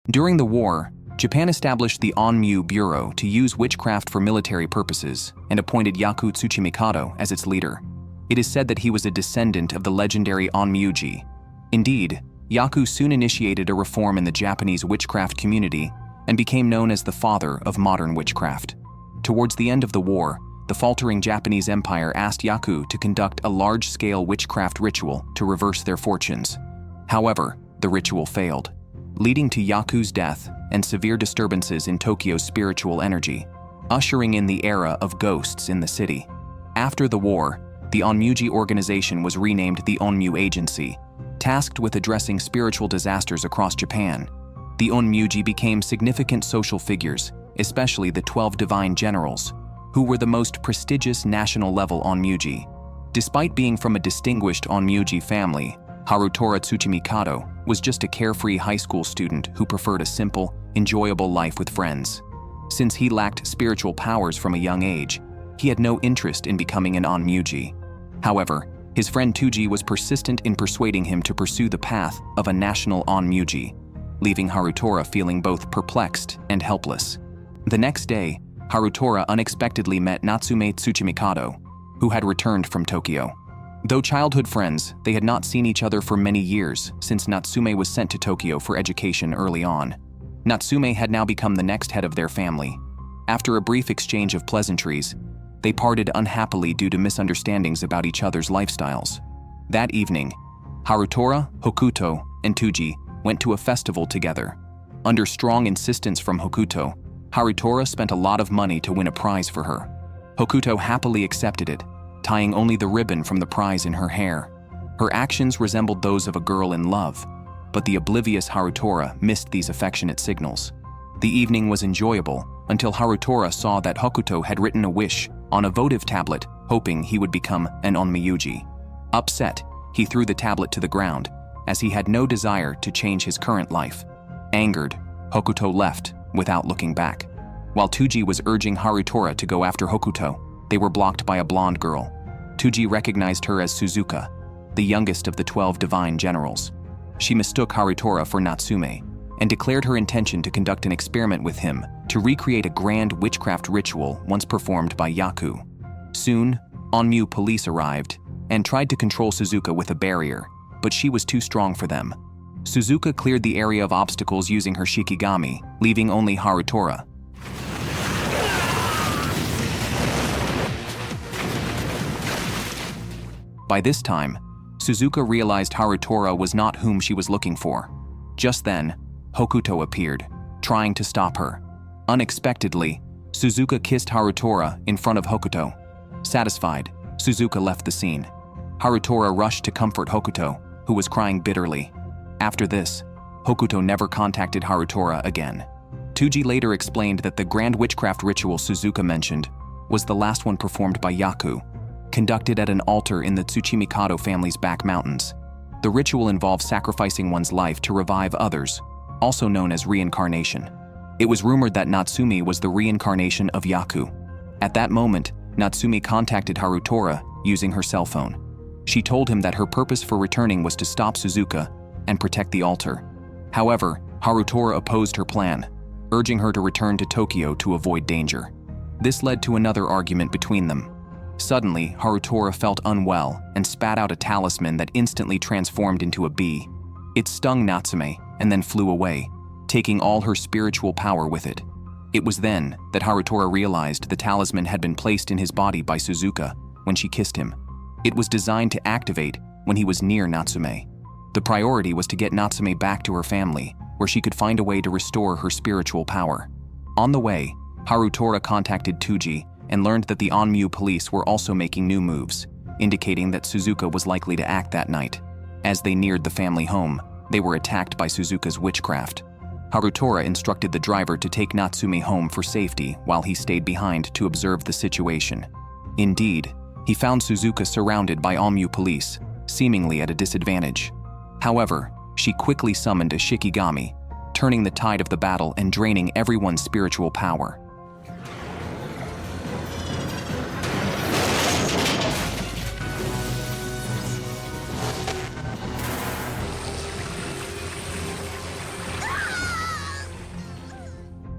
During the war, Japan established the Onmyo Bureau to use witchcraft for military purposes and appointed Yaku Tsuchimikado as its leader. It is said that he was a descendant of the legendary onmyoji. Indeed, Yaku soon initiated a reform in the Japanese witchcraft community and became known as the father of modern witchcraft. Towards the end of the war, the faltering Japanese Empire asked Yaku to conduct a large-scale witchcraft ritual to reverse their fortunes. However, the ritual failed, leading to Yaku's death and severe disturbances in Tokyo's spiritual energy, ushering in the era of ghosts in the city. After the war, the onmyoji organization was renamed the Onmyo Agency, tasked with addressing spiritual disasters across Japan. The onmyoji became significant social figures, especially the 12 divine generals, who were the most prestigious national-level onmyoji. Despite being from a distinguished onmyoji family, Harutura Tsuchimikado was just a carefree high school student who preferred a simple, enjoyable life with friends. Since he lacked spiritual powers from a young age, he had no interest in becoming an onmyoji. However, his friend Tuji was persistent in persuading him to pursue the path of a national onmyoji, leaving Harutura feeling both perplexed and helpless. The next day, Harutura unexpectedly met Natsume Tsuchimikado, who had returned from Tokyo. Though childhood friends, they had not seen each other for many years since Natsume was sent to Tokyo for education early on. Natsume had now become the next head of their family. After a brief exchange of pleasantries, they parted unhappily due to misunderstandings about each other's lifestyles. That evening, Harutura, Hokuto, and Tuji went to a festival together. Under strong insistence from Hokuto, Harutura spent a lot of money to win a prize for her. Hokuto happily accepted it, tying only the ribbon from the prize in her hair. Her actions resembled those of a girl in love, but the oblivious Harutura missed these affectionate signals. The evening was enjoyable until Harutura saw that Hokuto had written a wish on a votive tablet, hoping he would become an onmyoji. Upset, he threw the tablet to the ground, as he had no desire to change his current life. Angered, Hokuto left without looking back. While Tuji was urging Harutura to go after Hokuto, they were blocked by a blonde girl. Tuji recognized her as Suzuka, the youngest of the 12 divine generals. She mistook Harutura for Natsume and declared her intention to conduct an experiment with him to recreate a grand witchcraft ritual once performed by Yaku. Soon, Onmyo police arrived and tried to control Suzuka with a barrier, but she was too strong for them. Suzuka cleared the area of obstacles using her shikigami, leaving only Harutura. By this time, Suzuka realized Harutura was not whom she was looking for. Just then, Hokuto appeared, trying to stop her. Unexpectedly, Suzuka kissed Harutura in front of Hokuto. Satisfied, Suzuka left the scene. Harutura rushed to comfort Hokuto, who was crying bitterly. After this, Hokuto never contacted Harutura again. Tuji later explained that the grand witchcraft ritual Suzuka mentioned was the last one performed by Yaku, conducted at an altar in the Tsuchimikado family's back mountains. The ritual involves sacrificing one's life to revive others, also known as reincarnation. It was rumored that Natsume was the reincarnation of Yaku. At that moment, Natsume contacted Harutura using her cell phone. She told him that her purpose for returning was to stop Suzuka and protect the altar. However, Harutura opposed her plan, urging her to return to Tokyo to avoid danger. This led to another argument between them. Suddenly, Harutura felt unwell and spat out a talisman that instantly transformed into a bee. It stung Natsume and then flew away, taking all her spiritual power with it. It was then that Harutura realized the talisman had been placed in his body by Suzuka when she kissed him. It was designed to activate when he was near Natsume. The priority was to get Natsume back to her family, where she could find a way to restore her spiritual power. On the way, Harutura contacted Tuji and learned that the Onmyo police were also making new moves, indicating that Suzuka was likely to act that night. As they neared the family home, they were attacked by Suzuka's witchcraft. Harutura instructed the driver to take Natsume home for safety while he stayed behind to observe the situation. Indeed, he found Suzuka surrounded by Onmyo police, seemingly at a disadvantage. However, she quickly summoned a shikigami, turning the tide of the battle and draining everyone's spiritual power.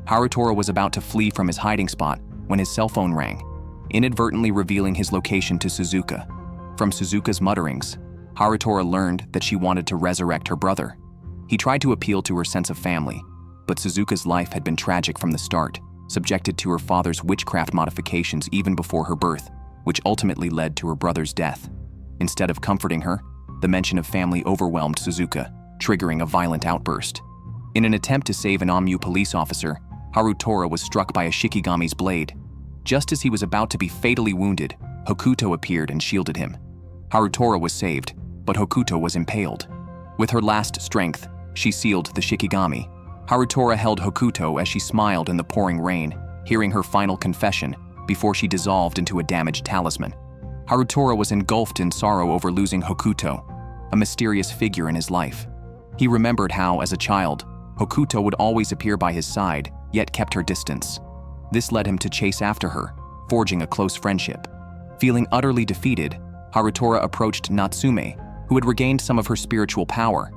Harutura was about to flee from his hiding spot when his cell phone rang, inadvertently revealing his location to Suzuka. From Suzuka's mutterings, Harutura learned that she wanted to resurrect her brother. He tried to appeal to her sense of family, but Suzuka's life had been tragic from the start, subjected to her father's witchcraft modifications even before her birth, which ultimately led to her brother's death. Instead of comforting her, the mention of family overwhelmed Suzuka, triggering a violent outburst. In an attempt to save an onmyo police officer, Harutura was struck by a Shikigami's blade. Just as he was about to be fatally wounded, Hokuto appeared and shielded him. Harutura was saved, but Hokuto was impaled. With her last strength, she sealed the Shikigami. Harutura held Hokuto as she smiled in the pouring rain, hearing her final confession before she dissolved into a damaged talisman. Harutura was engulfed in sorrow over losing Hokuto, a mysterious figure in his life. He remembered how, as a child, Hokuto would always appear by his side, yet kept her distance. This led him to chase after her, forging a close friendship. Feeling utterly defeated, Harutura approached Natsume, who had regained some of her spiritual power.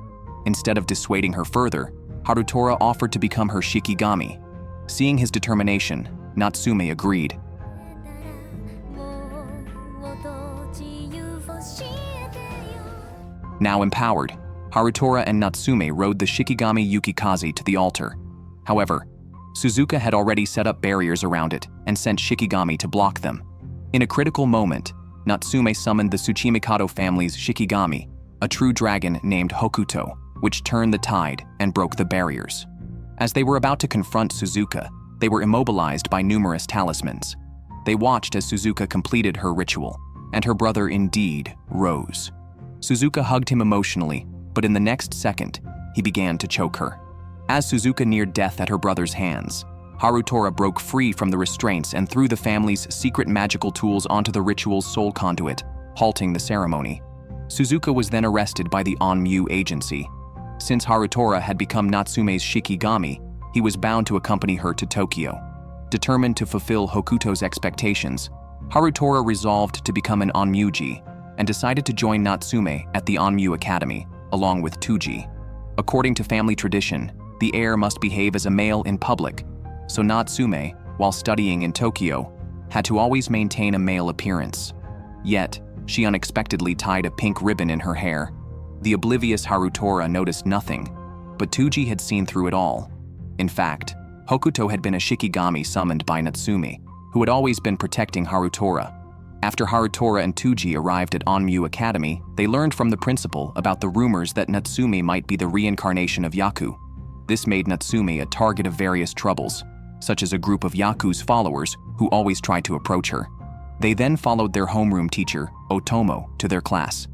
Instead of dissuading her further, Harutura offered to become her Shikigami. Seeing his determination, Natsume agreed. Now empowered, Harutura and Natsume rode the Shikigami Yukikaze to the altar. However, Suzuka had already set up barriers around it and sent Shikigami to block them. In a critical moment, Natsume summoned the Tsuchimikado family's Shikigami, a true dragon named Hokuto, which turned the tide and broke the barriers. As they were about to confront Suzuka, they were immobilized by numerous talismans. They watched as Suzuka completed her ritual, and her brother indeed rose. Suzuka hugged him emotionally, but in the next second, he began to choke her. As Suzuka neared death at her brother's hands, Harutura broke free from the restraints and threw the family's secret magical tools onto the ritual's sole conduit, halting the ceremony. Suzuka was then arrested by the onmyo agency. Since Harutura had become Natsume's Shikigami, he was bound to accompany her to Tokyo. Determined to fulfill Hokuto's expectations, Harutura resolved to become an onmyoji and decided to join Natsume at the Onmyo Academy, along with Tuji. According to family tradition, the heir must behave as a male in public, so Natsume, while studying in Tokyo, had to always maintain a male appearance. Yet, she unexpectedly tied a pink ribbon in her hair. The oblivious Harutura noticed nothing, but Tuji had seen through it all. In fact, Hokuto had been a Shikigami summoned by Natsume, who had always been protecting Harutura. After Harutura and Tuji arrived at Onmyo Academy, they learned from the principal about the rumors that Natsume might be the reincarnation of Yaku. This made Natsume a target of various troubles, such as a group of Yaku's followers who always tried to approach her. They then followed their homeroom teacher, Otomo, to their class.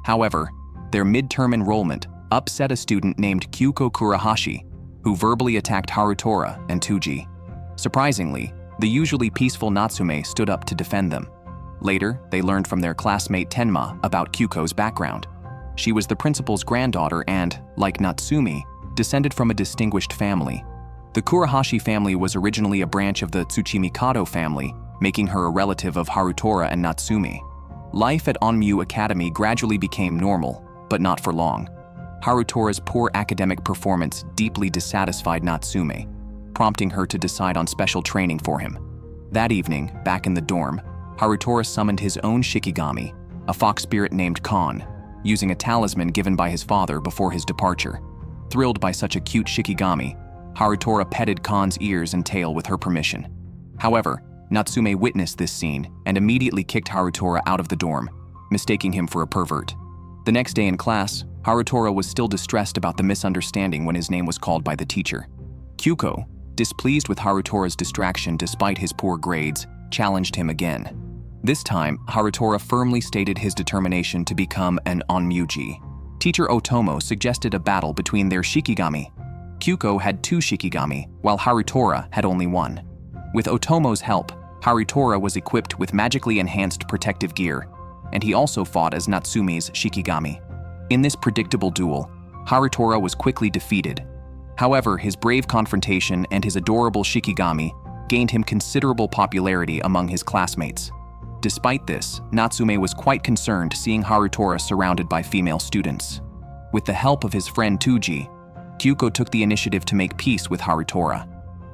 However, their midterm enrollment upset a student named Kurahashi, who verbally attacked Harutura and Tuji. Surprisingly, the usually peaceful Natsume stood up to defend them. Later, they learned from their classmate Tenma about Kyuko's background. She was the principal's granddaughter and, like Natsume, descended from a distinguished family. The Kurahashi family was originally a branch of the Tsuchimikado family, making her a relative of Harutura and Natsume. Life at Onmyo Academy gradually became normal, but not for long. Harutura's poor academic performance deeply dissatisfied Natsume, prompting her to decide on special training for him. That evening, back in the dorm, Harutura summoned his own Shikigami, a fox spirit named Kon, using a talisman given by his father before his departure. Thrilled by such a cute Shikigami, Harutura petted Kon's ears and tail with her permission. However, Natsume witnessed this scene and immediately kicked Harutura out of the dorm, mistaking him for a pervert. The next day in class, Harutura was still distressed about the misunderstanding when his name was called by the teacher. Kyuko, displeased with Harutura's distraction despite his poor grades, challenged him again. This time, Harutura firmly stated his determination to become an onmyoji. Teacher Otomo suggested a battle between their Shikigami. Kyuko had 2 Shikigami, while Harutura had only 1. With Otomo's help, Harutura was equipped with magically enhanced protective gear, and he also fought as Natsume's Shikigami. In this predictable duel, Harutura was quickly defeated. However, his brave confrontation and his adorable Shikigami gained him considerable popularity among his classmates. Despite this, Natsume was quite concerned seeing Harutura surrounded by female students. With the help of his friend Tuji, Kyuko took the initiative to make peace with Harutura.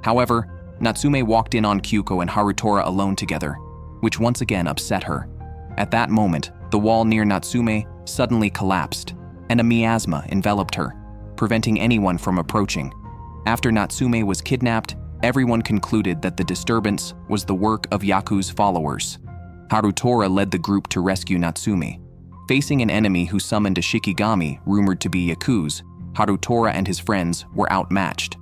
However, Natsume walked in on Kyuko and Harutura alone together, which once again upset her. At that moment, the wall near Natsume suddenly collapsed, and a miasma enveloped her, preventing anyone from approaching. After Natsume was kidnapped, everyone concluded that the disturbance was the work of Yaku's followers. Harutura led the group to rescue Natsume. Facing an enemy who summoned a Shikigami rumored to be Yaku's, Harutura and his friends were outmatched.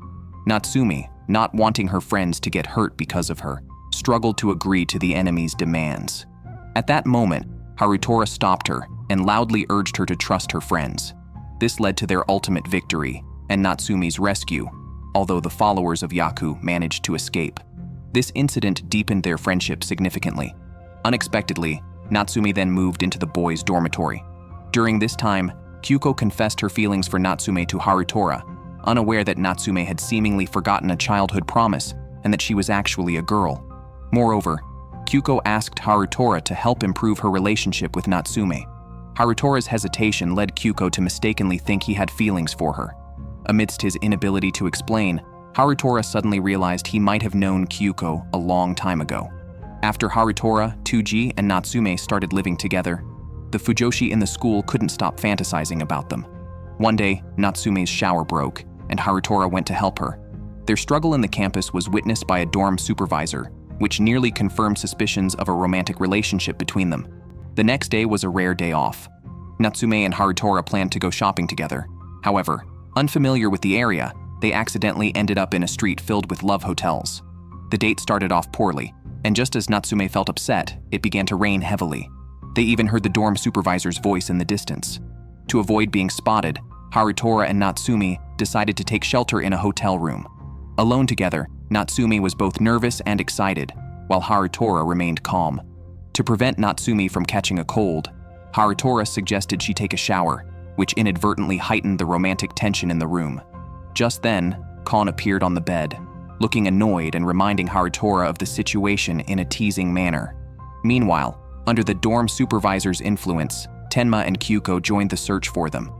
Natsume, not wanting her friends to get hurt because of her, struggled to agree to the enemy's demands. At that moment, Harutura stopped her and loudly urged her to trust her friends. This led to their ultimate victory and Natsume's rescue, although the followers of Yaku managed to escape. This incident deepened their friendship significantly. Unexpectedly, Natsume then moved into the boys' dormitory. During this time, Kyuko confessed her feelings for Natsume to Harutura, unaware that Natsume had seemingly forgotten a childhood promise and that she was actually a girl. Moreover, Kyuko asked Harutura to help improve her relationship with Natsume. Harutura's hesitation led Kyuko to mistakenly think he had feelings for her. Amidst his inability to explain, Harutura suddenly realized he might have known Kyuko a long time ago. After Harutura, Tsuji, and Natsume started living together, the Fujoshi in the school couldn't stop fantasizing about them. One day, Natsume's shower broke, and Harutura went to help her. Their struggle in the campus was witnessed by a dorm supervisor, which nearly confirmed suspicions of a romantic relationship between them. The next day was a rare day off. Natsume and Harutura planned to go shopping together. However, unfamiliar with the area, they accidentally ended up in a street filled with love hotels. The date started off poorly, and just as Natsume felt upset, it began to rain heavily. They even heard the dorm supervisor's voice in the distance. To avoid being spotted, Harutura and Natsume decided to take shelter in a hotel room. Alone together, Natsume was both nervous and excited, while Harutura remained calm. To prevent Natsume from catching a cold, Harutura suggested she take a shower, which inadvertently heightened the romantic tension in the room. Just then, Kon appeared on the bed, looking annoyed and reminding Harutura of the situation in a teasing manner. Meanwhile, under the dorm supervisor's influence, Tenma and Kyuko joined the search for them.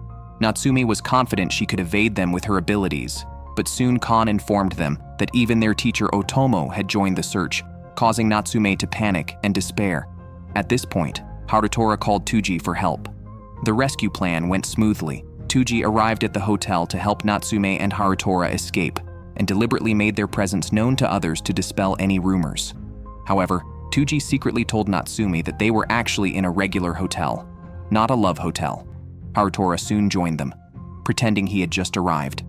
Natsume was confident she could evade them with her abilities, but soon Kon informed them that even their teacher Otomo had joined the search, causing Natsume to panic and despair. At this point, Harutura called Tsuji for help. The rescue plan went smoothly. Tsuji arrived at the hotel to help Natsume and Harutura escape, and deliberately made their presence known to others to dispel any rumors. However, Tsuji secretly told Natsume that they were actually in a regular hotel, not a love hotel. Harutura soon joined them, pretending he had just arrived.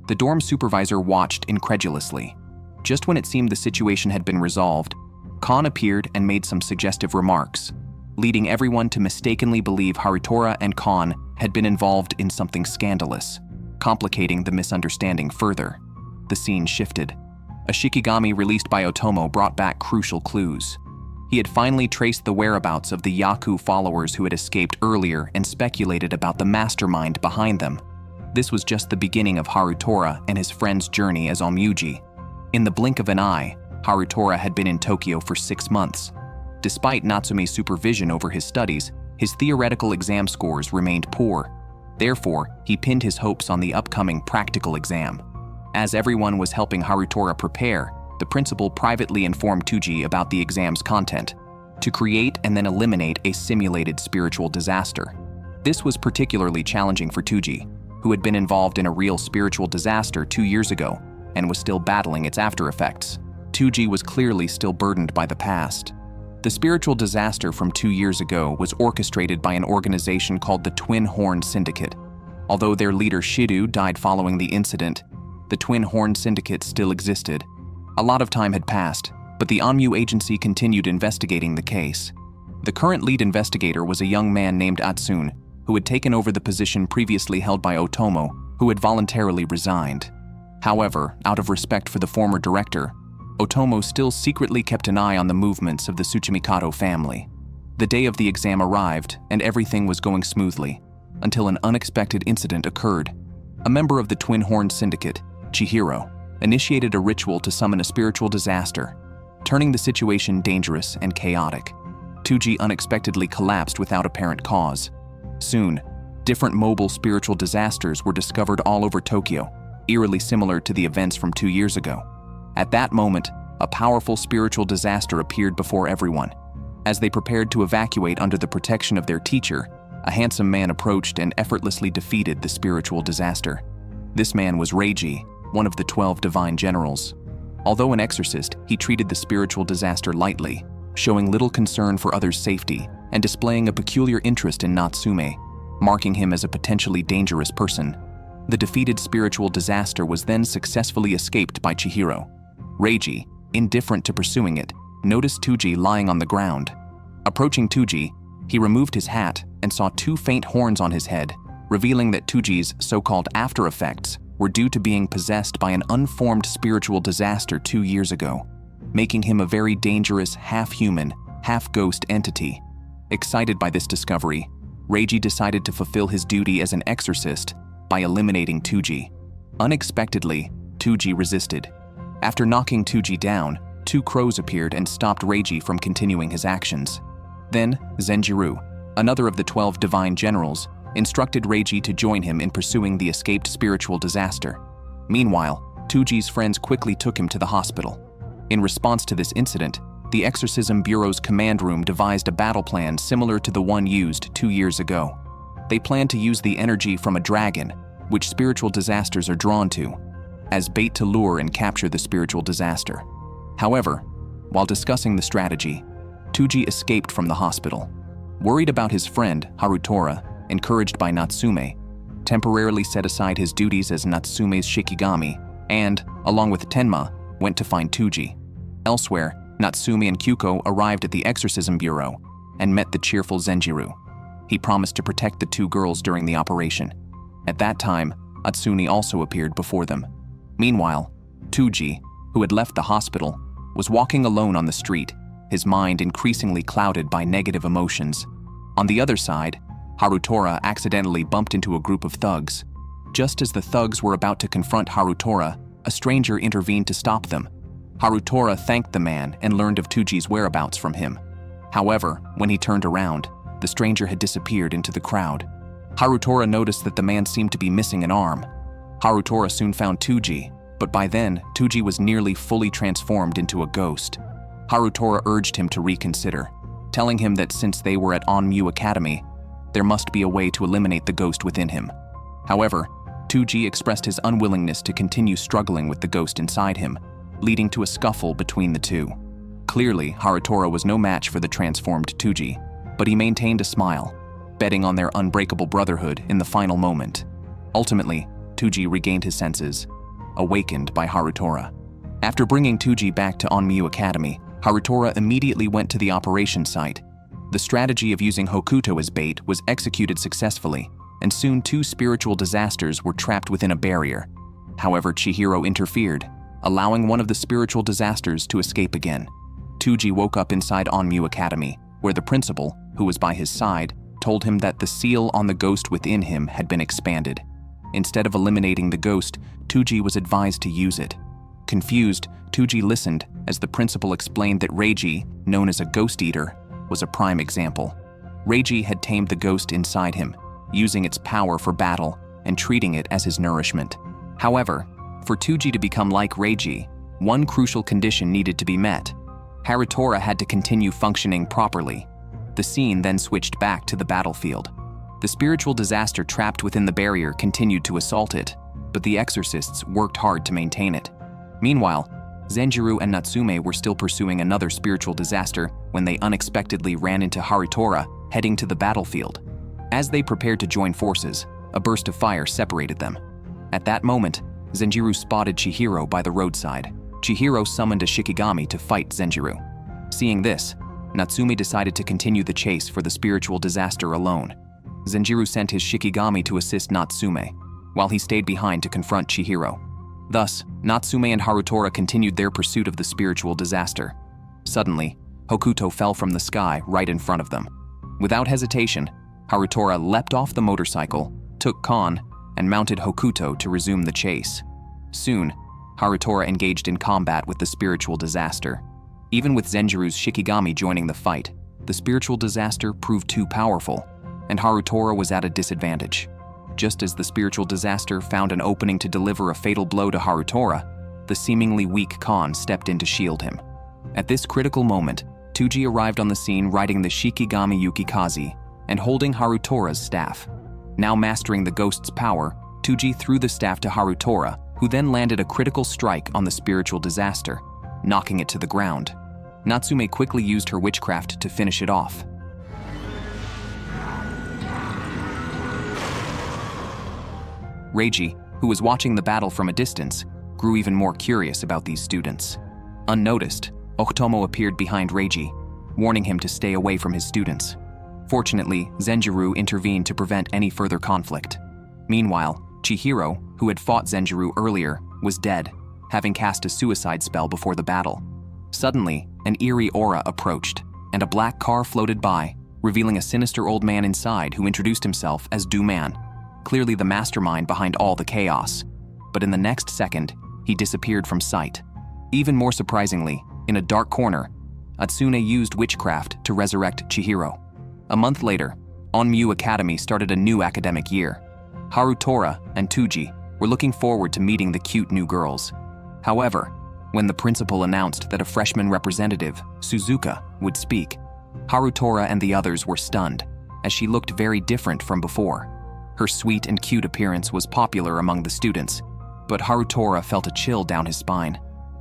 The dorm supervisor watched incredulously. Just when it seemed the situation had been resolved, Kon appeared and made some suggestive remarks, leading everyone to mistakenly believe Harutura and Kon had been involved in something scandalous, complicating the misunderstanding further. The scene shifted. A Shikigami released by Otomo brought back crucial clues. He had finally traced the whereabouts of the Yaku followers who had escaped earlier and speculated about the mastermind behind them. This was just the beginning of Harutura and his friend's journey as onmyoji. In the blink of an eye, Harutura had been in Tokyo for 6 months. Despite Natsume's supervision over his studies, his theoretical exam scores remained poor. Therefore, he pinned his hopes on the upcoming practical exam. As everyone was helping Harutura prepare, the principal privately informed Tsuji about the exam's content, to create and then eliminate a simulated spiritual disaster. This was particularly challenging for Tsuji, who had been involved in a real spiritual disaster 2 years ago and was still battling its after effects. Tsuji was clearly still burdened by the past. The spiritual disaster from 2 years ago was orchestrated by an organization called the Twin Horn Syndicate. Although their leader Shidu died following the incident, the Twin Horn Syndicate still existed. A lot of time had passed, but the Onmyo agency continued investigating the case. The current lead investigator was a young man named Atsune, who had taken over the position previously held by Otomo, who had voluntarily resigned. However, out of respect for the former director, Otomo still secretly kept an eye on the movements of the Tsuchimikado family. The day of the exam arrived, and everything was going smoothly, until an unexpected incident occurred. A member of the Twin Horn Syndicate, Chihiro, initiated a ritual to summon a spiritual disaster, turning the situation dangerous and chaotic. Tsuji unexpectedly collapsed without apparent cause. Soon, different mobile spiritual disasters were discovered all over Tokyo, eerily similar to the events from 2 years ago. At that moment, a powerful spiritual disaster appeared before everyone. As they prepared to evacuate under the protection of their teacher, a handsome man approached and effortlessly defeated the spiritual disaster. This man was Reiji, one of the 12 divine generals. Although an exorcist, he treated the spiritual disaster lightly, showing little concern for others' safety and displaying a peculiar interest in Natsume, marking him as a potentially dangerous person. The defeated spiritual disaster was then successfully escaped by Chihiro. Reiji, indifferent to pursuing it, noticed Tuji lying on the ground. Approaching Tuji, he removed his hat and saw 2 faint horns on his head, revealing that Tuji's so-called after effects were due to being possessed by an unformed spiritual disaster 2 years ago, making him a very dangerous half-human, half-ghost entity. Excited by this discovery, Reiji decided to fulfill his duty as an exorcist by eliminating Tuji. Unexpectedly, Tuji resisted. After knocking Tuji down, 2 crows appeared and stopped Reiji from continuing his actions. Then, Zenjiro, another of the 12 divine generals, instructed Reiji to join him in pursuing the escaped spiritual disaster. Meanwhile, Tuji's friends quickly took him to the hospital. In response to this incident, the Exorcism Bureau's command room devised a battle plan similar to the one used 2 years ago. They planned to use the energy from a dragon, which spiritual disasters are drawn to, as bait to lure and capture the spiritual disaster. However, while discussing the strategy, Tuji escaped from the hospital. Worried about his friend, Harutura, encouraged by Natsume, temporarily set aside his duties as Natsume's Shikigami and, along with Tenma, went to find Tuji. Elsewhere, Natsume and Kyuko arrived at the Exorcism Bureau and met the cheerful Zenjiro. He promised to protect the 2 girls during the operation. At that time, Atsuni also appeared before them. Meanwhile, Tuji, who had left the hospital, was walking alone on the street, his mind increasingly clouded by negative emotions. On the other side, Harutura accidentally bumped into a group of thugs. Just as the thugs were about to confront Harutura, a stranger intervened to stop them. Harutura thanked the man and learned of Tuji's whereabouts from him. However, when he turned around, the stranger had disappeared into the crowd. Harutura noticed that the man seemed to be missing an arm. Harutura soon found Tuji, but by then, Tuji was nearly fully transformed into a ghost. Harutura urged him to reconsider, telling him that since they were at Onmyo Academy, there must be a way to eliminate the ghost within him. However, Tuji expressed his unwillingness to continue struggling with the ghost inside him, leading to a scuffle between the two. Clearly, Harutura was no match for the transformed Tuji, but he maintained a smile, betting on their unbreakable brotherhood in the final moment. Ultimately, Tuji regained his senses, awakened by Harutura. After bringing Tuji back to Onmyo Academy, Harutura immediately went to the operation site. The strategy of using Hokuto as bait was executed successfully, and soon 2 spiritual disasters were trapped within a barrier. However, Chihiro interfered, allowing one of the spiritual disasters to escape again. Tuji woke up inside Onmyo Academy, where the principal, who was by his side, told him that the seal on the ghost within him had been expanded. Instead of eliminating the ghost, Tuji was advised to use it. Confused, Tuji listened as the principal explained that Reiji, known as a ghost eater, was a prime example. Reiji had tamed the ghost inside him, using its power for battle and treating it as his nourishment. However, for Tuji to become like Reiji, one crucial condition needed to be met. Harutura had to continue functioning properly. The scene then switched back to the battlefield. The spiritual disaster trapped within the barrier continued to assault it, but the exorcists worked hard to maintain it. Meanwhile, Zenjiro and Natsume were still pursuing another spiritual disaster when they unexpectedly ran into Harutura heading to the battlefield. As they prepared to join forces, a burst of fire separated them. At that moment, Zenjiro spotted Chihiro by the roadside. Chihiro summoned a Shikigami to fight Zenjiro. Seeing this, Natsume decided to continue the chase for the spiritual disaster alone. Zenjiro sent his Shikigami to assist Natsume, while he stayed behind to confront Chihiro. Thus, Natsume and Harutura continued their pursuit of the spiritual disaster. Suddenly, Hokuto fell from the sky right in front of them. Without hesitation, Harutura leapt off the motorcycle, took Kon, and mounted Hokuto to resume the chase. Soon, Harutura engaged in combat with the spiritual disaster. Even with Zenjiro's Shikigami joining the fight, the spiritual disaster proved too powerful, and Harutura was at a disadvantage. Just as the spiritual disaster found an opening to deliver a fatal blow to Harutura, the seemingly weak Kon stepped in to shield him. At this critical moment, Tuji arrived on the scene riding the Shikigami Yukikaze and holding Harutura's staff. Now mastering the ghost's power, Tuji threw the staff to Harutura, who then landed a critical strike on the spiritual disaster, knocking it to the ground. Natsume quickly used her witchcraft to finish it off. Reiji, who was watching the battle from a distance, grew even more curious about these students. Unnoticed, Otomo appeared behind Reiji, warning him to stay away from his students. Fortunately, Zenjiro intervened to prevent any further conflict. Meanwhile, Chihiro, who had fought Zenjiro earlier, was dead, having cast a suicide spell before the battle. Suddenly, an eerie aura approached, and a black car floated by, revealing a sinister old man inside who introduced himself as Du-Man, clearly the mastermind behind all the chaos. But in the next second, he disappeared from sight. Even more surprisingly, in a dark corner, Atsune used witchcraft to resurrect Chihiro. A month later, Onmyo Academy started a new academic year. Harutura and Tuji were looking forward to meeting the cute new girls. However, when the principal announced that a freshman representative, Suzuka, would speak, Harutura and the others were stunned, as she looked very different from before. Her sweet and cute appearance was popular among the students, but Harutura felt a chill down his spine.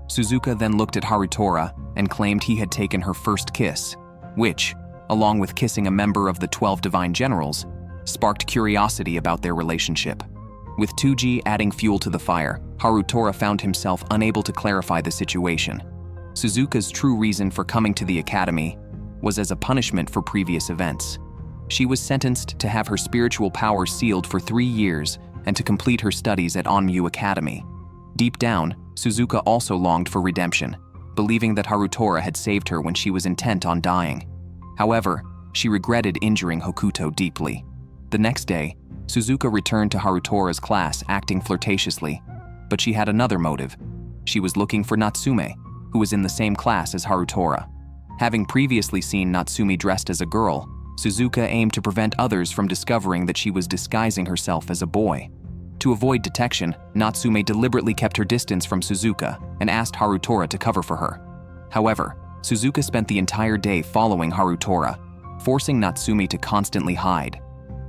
Suzuka then looked at Harutura and claimed he had taken her first kiss, which, along with kissing a member of the 12 Divine Generals, sparked curiosity about their relationship. With Tuji adding fuel to the fire, Harutura found himself unable to clarify the situation. Suzuka's true reason for coming to the academy was as a punishment for previous events. She was sentenced to have her spiritual power sealed for 3 years and to complete her studies at Onmyo Academy. Deep down, Suzuka also longed for redemption, believing that Harutura had saved her when she was intent on dying. However, she regretted injuring Hokuto deeply. The next day, Suzuka returned to Harutura's class acting flirtatiously, but she had another motive. She was looking for Natsume, who was in the same class as Harutura. Having previously seen Natsume dressed as a girl, Suzuka aimed to prevent others from discovering that she was disguising herself as a boy. To avoid detection, Natsume deliberately kept her distance from Suzuka and asked Harutura to cover for her. However, Suzuka spent the entire day following Harutura, forcing Natsume to constantly hide.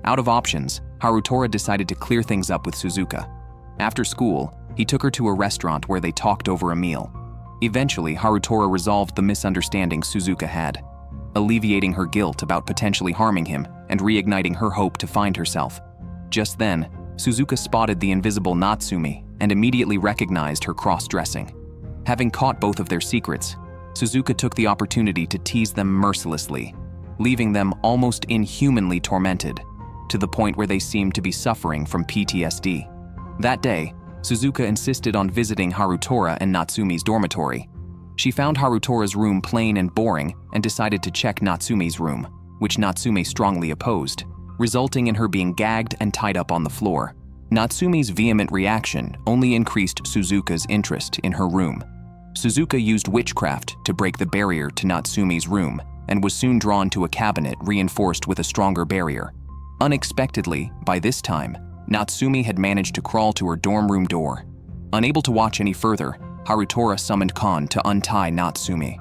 Out of options, Harutura decided to clear things up with Suzuka. After school, he took her to a restaurant where they talked over a meal. Eventually, Harutura resolved the misunderstanding Suzuka had, alleviating her guilt about potentially harming him and reigniting her hope to find herself. Just then, Suzuka spotted the invisible Natsume and immediately recognized her cross-dressing. Having caught both of their secrets, Suzuka took the opportunity to tease them mercilessly, leaving them almost inhumanly tormented, to the point where they seemed to be suffering from PTSD. That day, Suzuka insisted on visiting Harutura and Natsume's dormitory. She found Harutura's room plain and boring and decided to check Natsume's room, which Natsume strongly opposed, resulting in her being gagged and tied up on the floor. Natsume's vehement reaction only increased Suzuka's interest in her room. Suzuka used witchcraft to break the barrier to Natsume's room and was soon drawn to a cabinet reinforced with a stronger barrier. Unexpectedly, by this time, Natsume had managed to crawl to her dorm room door. Unable to watch any further, Harutura summoned Kon to untie Natsume.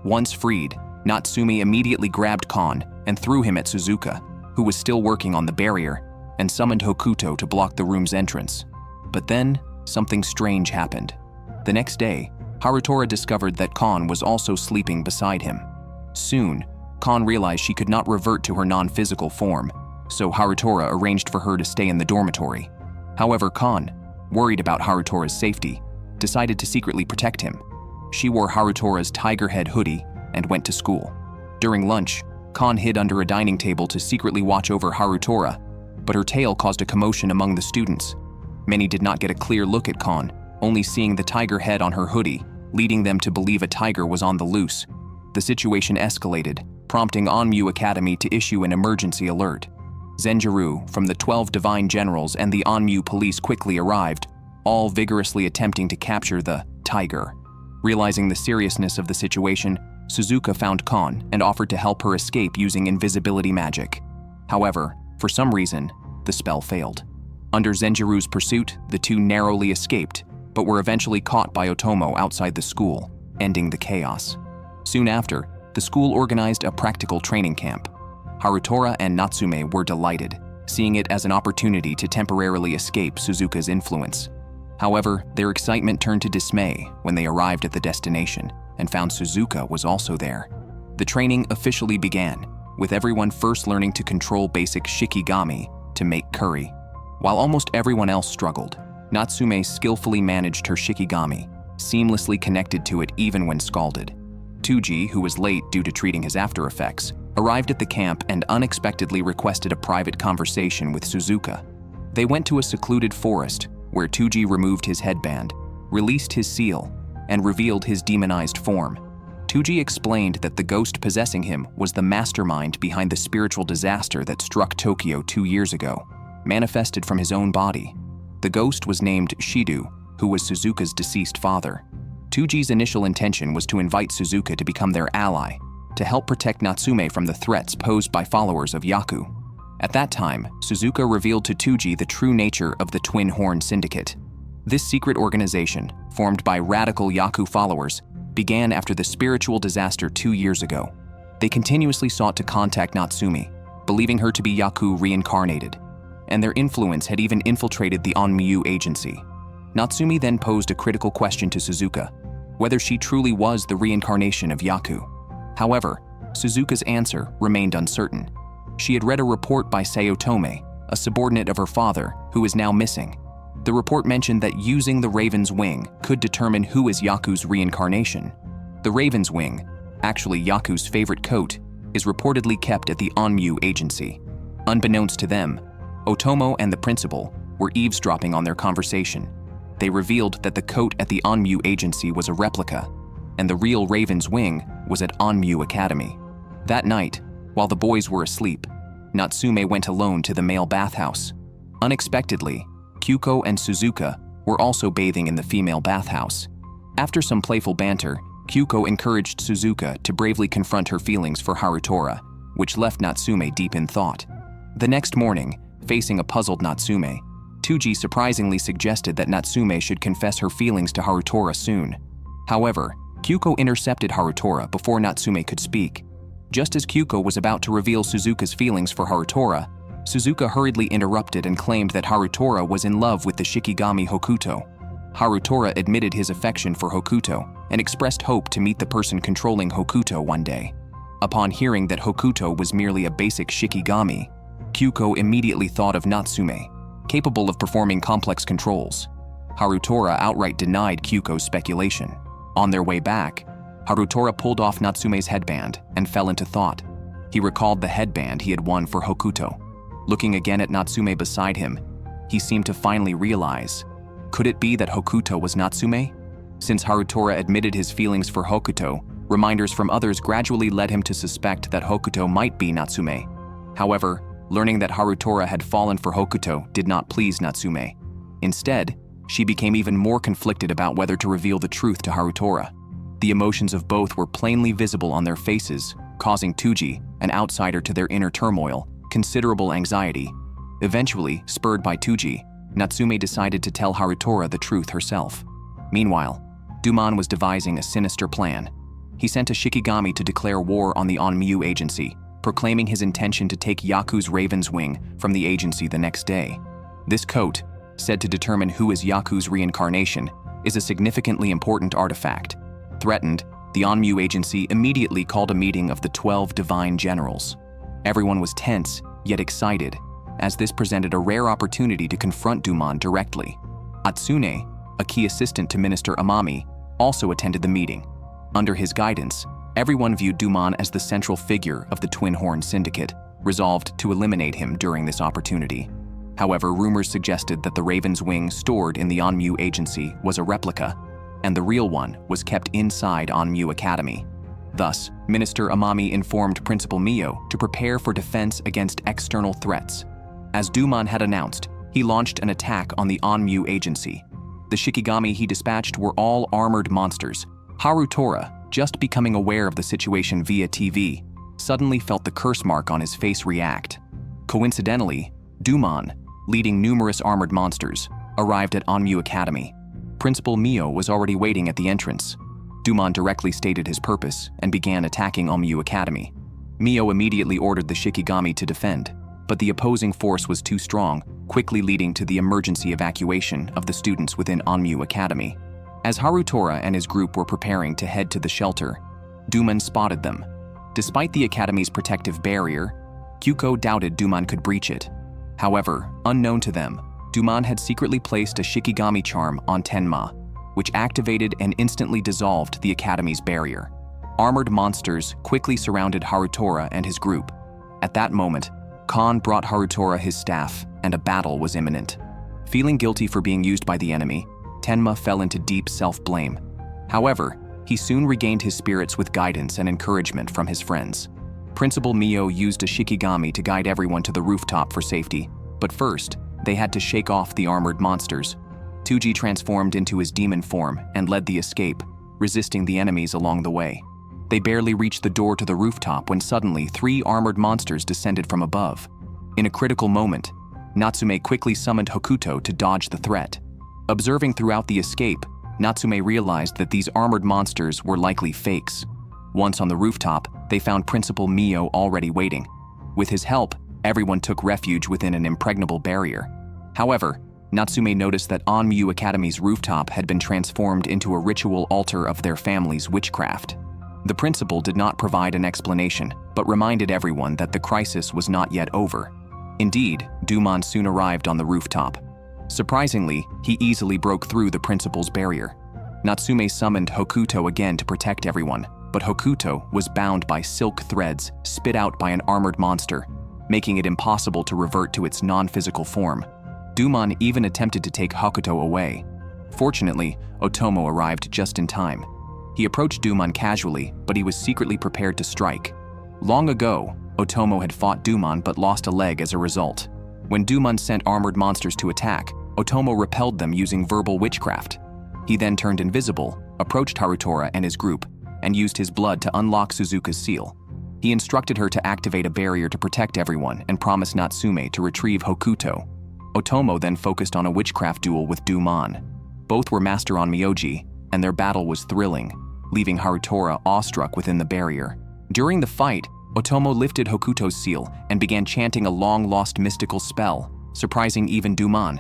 Once freed, Natsume immediately grabbed Kon and threw him at Suzuka, who was still working on the barrier, and summoned Hokuto to block the room's entrance. But then, something strange happened. The next day, Harutura discovered that Kon was also sleeping beside him. Soon, Kon realized she could not revert to her non-physical form, so Harutura arranged for her to stay in the dormitory. However, Kon, worried about Harutura's safety, decided to secretly protect him. She wore Harutura's tiger head hoodie and went to school. During lunch, Kon hid under a dining table to secretly watch over Harutura, but her tale caused a commotion among the students. Many did not get a clear look at Kon, only seeing the tiger head on her hoodie, leading them to believe a tiger was on the loose. The situation escalated, prompting Onmyo Academy to issue an emergency alert. Zenjiro from the 12 Divine Generals and the Onmyo police quickly arrived, all vigorously attempting to capture the tiger. Realizing the seriousness of the situation, Suzuka found Kon and offered to help her escape using invisibility magic. However, for some reason, the spell failed. Under Zenjiro's pursuit, the two narrowly escaped, but were eventually caught by Otomo outside the school, ending the chaos. Soon after, the school organized a practical training camp. Harutura and Natsume were delighted, seeing it as an opportunity to temporarily escape Suzuka's influence. However, their excitement turned to dismay when they arrived at the destination and found Suzuka was also there. The training officially began, with everyone first learning to control basic shikigami to make curry. While almost everyone else struggled, Natsume skillfully managed her shikigami, seamlessly connected to it even when scalded. Tsuji, who was late due to treating his after effects, arrived at the camp and unexpectedly requested a private conversation with Suzuka. They went to a secluded forest where Tsuji removed his headband, released his seal, and revealed his demonized form. Tsuji explained that the ghost possessing him was the mastermind behind the spiritual disaster that struck Tokyo 2 years ago, manifested from his own body. The ghost was named Shido, who was Suzuka's deceased father. Tsuji's initial intention was to invite Suzuka to become their ally, to help protect Natsume from the threats posed by followers of Yaku. At that time, Suzuka revealed to Tsuji the true nature of the Twin Horn Syndicate. This secret organization, formed by radical Yaku followers, began after the spiritual disaster 2 years ago. They continuously sought to contact Natsume, believing her to be Yaku reincarnated, and their influence had even infiltrated the onmyoji agency. Natsume then posed a critical question to Suzuka, whether she truly was the reincarnation of Yaku. However, Suzuka's answer remained uncertain. She had read a report by Sayotome, a subordinate of her father, who is now missing. The report mentioned that using the raven's wing could determine who is Yaku's reincarnation. The raven's wing, actually Yaku's favorite coat, is reportedly kept at the onmyoji agency. Unbeknownst to them, Otomo and the principal were eavesdropping on their conversation. They revealed that the coat at the onmyoji agency was a replica, and the real raven's wing was at onmyoji Academy. That night, while the boys were asleep, Natsume went alone to the male bathhouse. Unexpectedly, Kyuko and Suzuka were also bathing in the female bathhouse. After some playful banter, Kyuko encouraged Suzuka to bravely confront her feelings for Harutura, which left Natsume deep in thought. The next morning, facing a puzzled Natsume, Tsuji surprisingly suggested that Natsume should confess her feelings to Harutura soon. However, Kyuko intercepted Harutura before Natsume could speak. Just as Kyuko was about to reveal Suzuka's feelings for Harutura, Suzuka hurriedly interrupted and claimed that Harutura was in love with the Shikigami Hokuto. Harutura admitted his affection for Hokuto and expressed hope to meet the person controlling Hokuto one day. Upon hearing that Hokuto was merely a basic Shikigami, Kyuko immediately thought of Natsume, capable of performing complex controls. Harutura outright denied Kyuko's speculation. On their way back, Harutura pulled off Natsume's headband and fell into thought. He recalled the headband he had won for Hokuto. Looking again at Natsume beside him, he seemed to finally realize, could it be that Hokuto was Natsume? Since Harutura admitted his feelings for Hokuto, reminders from others gradually led him to suspect that Hokuto might be Natsume. However, learning that Harutura had fallen for Hokuto did not please Natsume. Instead, she became even more conflicted about whether to reveal the truth to Harutura. The emotions of both were plainly visible on their faces, causing Tsuji, an outsider to their inner turmoil, considerable anxiety. Eventually, spurred by Tsuji, Natsume decided to tell Harutura the truth herself. Meanwhile, Dumon was devising a sinister plan. He sent a Shikigami to declare war on the onmyoji agency, proclaiming his intention to take Yaku's raven's wing from the agency the next day. This coat, said to determine who is Yaku's reincarnation, is a significantly important artifact. Threatened, the onmyoji agency immediately called a meeting of the 12 divine generals. Everyone was tense, yet excited, as this presented a rare opportunity to confront Dumon directly. Atsune, a key assistant to Minister Amami, also attended the meeting. Under his guidance, everyone viewed Dumon as the central figure of the Twin Horn Syndicate, resolved to eliminate him during this opportunity. However, rumors suggested that the Raven's Wing stored in the onmyoji agency was a replica, and the real one was kept inside onmyoji Academy. Thus, Minister Amami informed Principal Mio to prepare for defense against external threats. As Dumon had announced, he launched an attack on the onmyoji agency. The Shikigami he dispatched were all armored monsters. Harutura, just becoming aware of the situation via TV, suddenly felt the curse mark on his face react. Coincidentally, Dumon, leading numerous armored monsters, arrived at onmyoji Academy. Principal Mio was already waiting at the entrance. Dumon directly stated his purpose and began attacking Onmyo Academy. Mio immediately ordered the Shikigami to defend, but the opposing force was too strong, quickly leading to the emergency evacuation of the students within Onmyo Academy. As Harutura and his group were preparing to head to the shelter, Dumon spotted them. Despite the Academy's protective barrier, Kyuko doubted Dumon could breach it. However, unknown to them, Dumon had secretly placed a Shikigami charm on Tenma, which activated and instantly dissolved the Academy's barrier. Armored monsters quickly surrounded Harutura and his group. At that moment, Khan brought Harutura his staff, and a battle was imminent. Feeling guilty for being used by the enemy, Tenma fell into deep self-blame. However, he soon regained his spirits with guidance and encouragement from his friends. Principal Mio used a Shikigami to guide everyone to the rooftop for safety, but first, they had to shake off the armored monsters. Tsuji transformed into his demon form and led the escape, resisting the enemies along the way. They barely reached the door to the rooftop when suddenly 3 armored monsters descended from above. In a critical moment, Natsume quickly summoned Hokuto to dodge the threat. Observing throughout the escape, Natsume realized that these armored monsters were likely fakes. Once on the rooftop, they found Principal Mio already waiting. With his help, everyone took refuge within an impregnable barrier. However, Natsume noticed that Onmyo Academy's rooftop had been transformed into a ritual altar of their family's witchcraft. The principal did not provide an explanation, but reminded everyone that the crisis was not yet over. Indeed, Dumon soon arrived on the rooftop. Surprisingly, he easily broke through the principal's barrier. Natsume summoned Hokuto again to protect everyone, but Hokuto was bound by silk threads spit out by an armored monster, making it impossible to revert to its non-physical form. Dumon even attempted to take Hokuto away. Fortunately, Otomo arrived just in time. He approached Dumon casually, but he was secretly prepared to strike. Long ago, Otomo had fought Dumon but lost a leg as a result. When Dumon sent armored monsters to attack, Otomo repelled them using verbal witchcraft. He then turned invisible, approached Harutura and his group, and used his blood to unlock Suzuka's seal. He instructed her to activate a barrier to protect everyone and promised Natsume to retrieve Hokuto. Otomo then focused on a witchcraft duel with Dumon. Both were master onmyoji, and their battle was thrilling, leaving Harutura awestruck within the barrier. During the fight, Otomo lifted Hokuto's seal and began chanting a long-lost mystical spell, surprising even Dumon.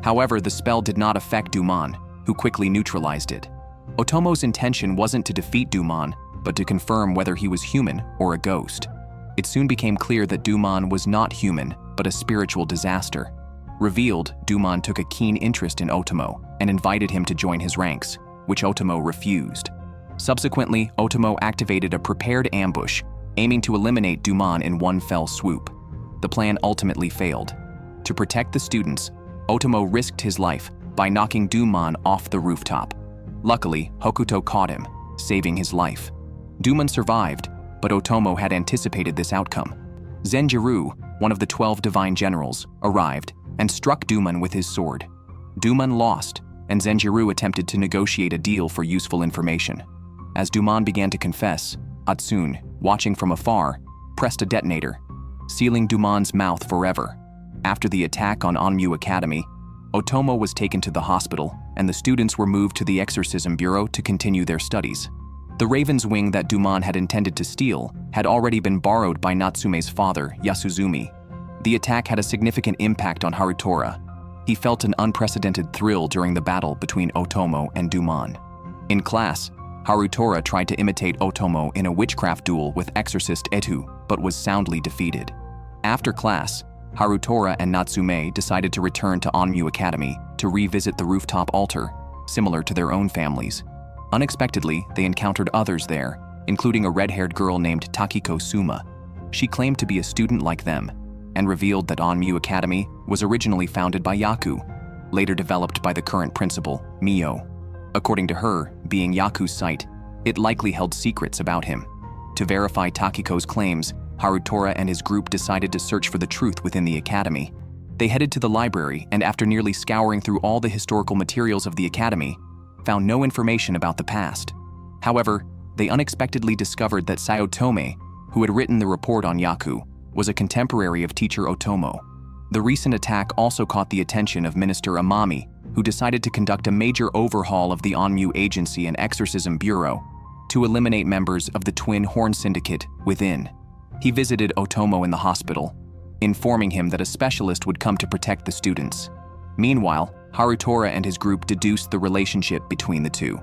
However, the spell did not affect Dumon, who quickly neutralized it. Otomo's intention wasn't to defeat Dumon, but to confirm whether he was human or a ghost. It soon became clear that Dumon was not human, but a spiritual disaster. Revealed, Dumon took a keen interest in Otomo and invited him to join his ranks, which Otomo refused. Subsequently, Otomo activated a prepared ambush, aiming to eliminate Dumon in one fell swoop. The plan ultimately failed. To protect the students, Otomo risked his life by knocking Dumon off the rooftop. Luckily, Hokuto caught him, saving his life. Dumon survived, but Otomo had anticipated this outcome. Zenjiru, one of the 12 divine generals, arrived and struck Dumon with his sword. Dumon lost, and Zenjiru attempted to negotiate a deal for useful information. As Dumon began to confess, Atsune, watching from afar, pressed a detonator, sealing Dumon's mouth forever. After the attack on Onmyo Academy, Otomo was taken to the hospital, and the students were moved to the exorcism bureau to continue their studies. The raven's wing that Dumon had intended to steal had already been borrowed by Natsume's father, Yasuzumi. The attack had a significant impact on Harutura. He felt an unprecedented thrill during the battle between Otomo and Dumon. In class, Harutura tried to imitate Otomo in a witchcraft duel with exorcist Etu, but was soundly defeated. After class, Harutura and Natsume decided to return to Onmyo Academy to revisit the rooftop altar, similar to their own families. Unexpectedly, they encountered others there, including a red-haired girl named Takiko Suma. She claimed to be a student like them, and revealed that Onmyo Academy was originally founded by Yaku, later developed by the current principal, Mio. According to her, being Yaku's site, it likely held secrets about him. To verify Takiko's claims, Harutura and his group decided to search for the truth within the academy. They headed to the library and, after nearly scouring through all the historical materials of the academy, found no information about the past. However, they unexpectedly discovered that Sayotome, who had written the report on Yaku, was a contemporary of teacher Otomo. The recent attack also caught the attention of Minister Amami, who decided to conduct a major overhaul of the Onmyo Agency and Exorcism Bureau to eliminate members of the Twin Horn Syndicate within. He visited Otomo in the hospital, informing him that a specialist would come to protect the students. Meanwhile, Harutura and his group deduced the relationship between the two.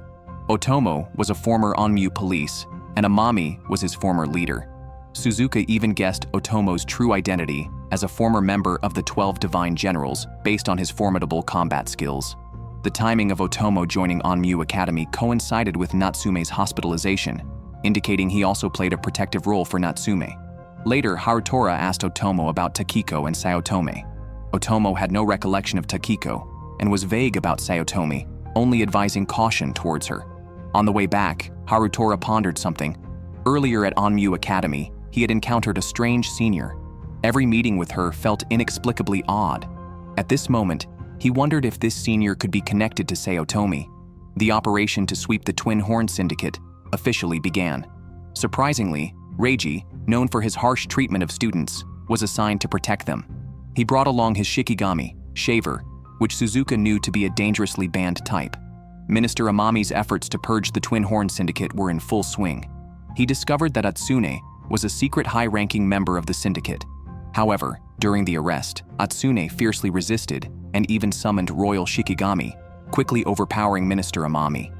Otomo was a former Onmyo police, and Amami was his former leader. Suzuka even guessed Otomo's true identity as a former member of the 12 Divine Generals based on his formidable combat skills. The timing of Otomo joining Onmyo Academy coincided with Natsume's hospitalization, indicating he also played a protective role for Natsume. Later, Harutura asked Otomo about Takiko and Sayotome. Otomo had no recollection of Takiko and was vague about Sayotome, only advising caution towards her. On the way back, Harutura pondered something. Earlier at Onmyo Academy, he had encountered a strange senior. Every meeting with her felt inexplicably odd. At this moment, he wondered if this senior could be connected to Sayotome. The operation to sweep the Twin Horn Syndicate officially began. Surprisingly, Reiji, known for his harsh treatment of students, was assigned to protect them. He brought along his Shikigami, Shaver, which Suzuka knew to be a dangerously banned type. Minister Amami's efforts to purge the Twin Horn Syndicate were in full swing. He discovered that Atsune was a secret high-ranking member of the syndicate. However, during the arrest, Atsune fiercely resisted and even summoned Royal Shikigami, quickly overpowering Minister Amami.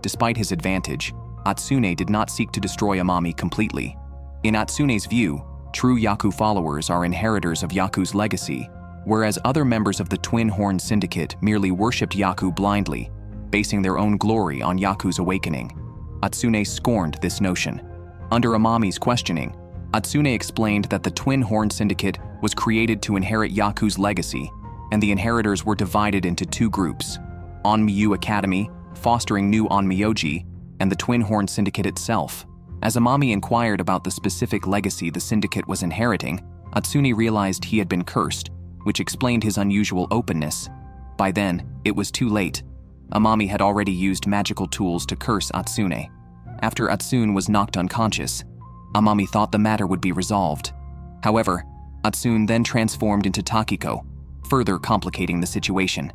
Despite his advantage, Atsune did not seek to destroy Amami completely. In Atsune's view, true Yaku followers are inheritors of Yaku's legacy, whereas other members of the Twin Horn Syndicate merely worshipped Yaku blindly, basing their own glory on Yaku's awakening. Atsune scorned this notion. Under Amami's questioning, Atsune explained that the Twin Horn Syndicate was created to inherit Yaku's legacy, and the inheritors were divided into two groups: Onmyo Academy, fostering new onmyoji, and the Twin Horn Syndicate itself. As Amami inquired about the specific legacy the syndicate was inheriting, Atsune realized he had been cursed, which explained his unusual openness. By then, it was too late. Amami had already used magical tools to curse Atsune. After Atsune was knocked unconscious, Amami thought the matter would be resolved. However, Atsune then transformed into Takiko, further complicating the situation.